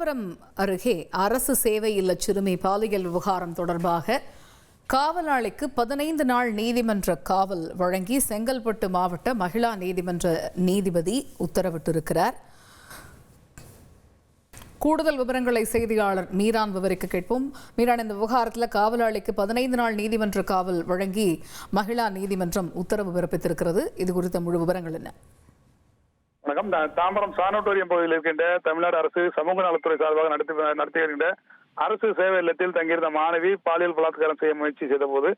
தாம்பரம் அருகே அரசு சேவை இல்ல சிறுமி பாலியல் விவகாரம் தொடர்பாக காவலாளிக்கு 15 நாள் நீதிமன்ற காவல் வழங்கி செங்கல்பட்டு மாவட்ட மகிழா நீதிமன்ற நீதிபதி உத்தரவிட்டிருக்கிறார். கூடுதல் விவரங்களை செய்தியாளர் மீரான் விவரிக்க கேட்போம். மீரான், இந்த விவகாரத்தில் காவலாளிக்கு 15 நாள் நீதிமன்ற காவல் வழங்கி மகிழா நீதிமன்றம் உத்தரவு பிறப்பித்திருக்கிறது. இது குறித்த முழு விவரங்கள் என்ன? வணக்கம். தாம்பரம் சானோட்டோரியம் பகுதியில் இருக்கின்ற தமிழ்நாடு அரசு சமூக நலத்துறை சார்பாக நடத்தி வருகின்ற அரசு சேவை இல்லத்தில் தங்கியிருந்த மாணவி பாலியல் பலாத்காரம் செய்ய முயற்சி செய்த போது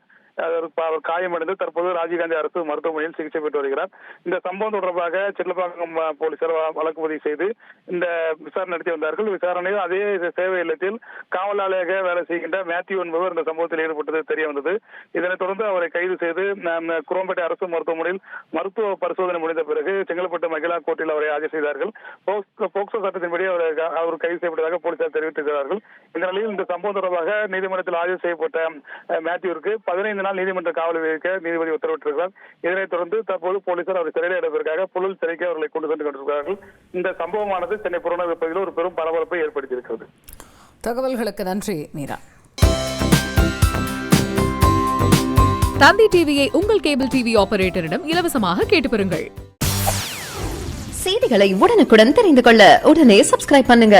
அவர் காயமடைந்து தற்போது ராஜீவ்காந்தி அரசு மருத்துவமனையில் சிகிச்சை பெற்று வருகிறார். இந்த சம்பவம் தொடர்பாக சிட்லப்பாக்கம் போலீசார் வழக்கு பதிவு செய்து இந்த விசாரணை நடத்தி வந்தார்கள். விசாரணையில் அதே சேவை இல்லத்தில் காவலாளியாக வேலை செய்கின்ற மேத்யூ என்பவர் இந்த சம்பவத்தில் ஈடுபட்டது தெரிய வந்தது. இதனைத் தொடர்ந்து அவரை கைது செய்து குரோம்பேட்டை அரசு மருத்துவமனையில் மருத்துவ பரிசோதனை முடிந்த பிறகு செங்கல்பட்டு மகிழா கோர்ட்டில் அவரை ஆஜர் செய்தார்கள். போக்சோ சட்டத்தின்படி அவர் கைது செய்யப்பட்டதாக போலீசார் தெரிவித்திருக்கிறார்கள். இந்த நிலையில் இந்த சம்பவம் தொடர்பாக நீதிமன்றத்தில் ஆஜர் செய்யப்பட்ட மேத்யூருக்கு 15 நாள் நீதிமன்ற காவல் விதிக்க நீதிபதி உத்தரவிட்டிருக்கிறார். இதனைத் தொடர்ந்து தற்போது போலீசார் அவரை சிறையில் எடுப்பதற்காக புழல் சிறைக்கு அவர்களை கொண்டு சென்று கொண்டிருக்கிறார்கள். இந்த சம்பவமானது சென்னை புறநகர் பகுதியில் ஒரு பெரும் பரபரப்பை ஏற்படுத்தியிருக்கிறது. தகவல்களுக்கு நன்றி மீரா. தந்தி டிவியை உங்கள் கேபிள் டிவி ஆபரேட்டரிடம் இலவசமாக கேட்டு பெறுங்கள். செய்திகளை உடனுக்குடன் தெரிந்து கொள்ள உடனே சப்ஸ்கிரைப் பண்ணுங்க.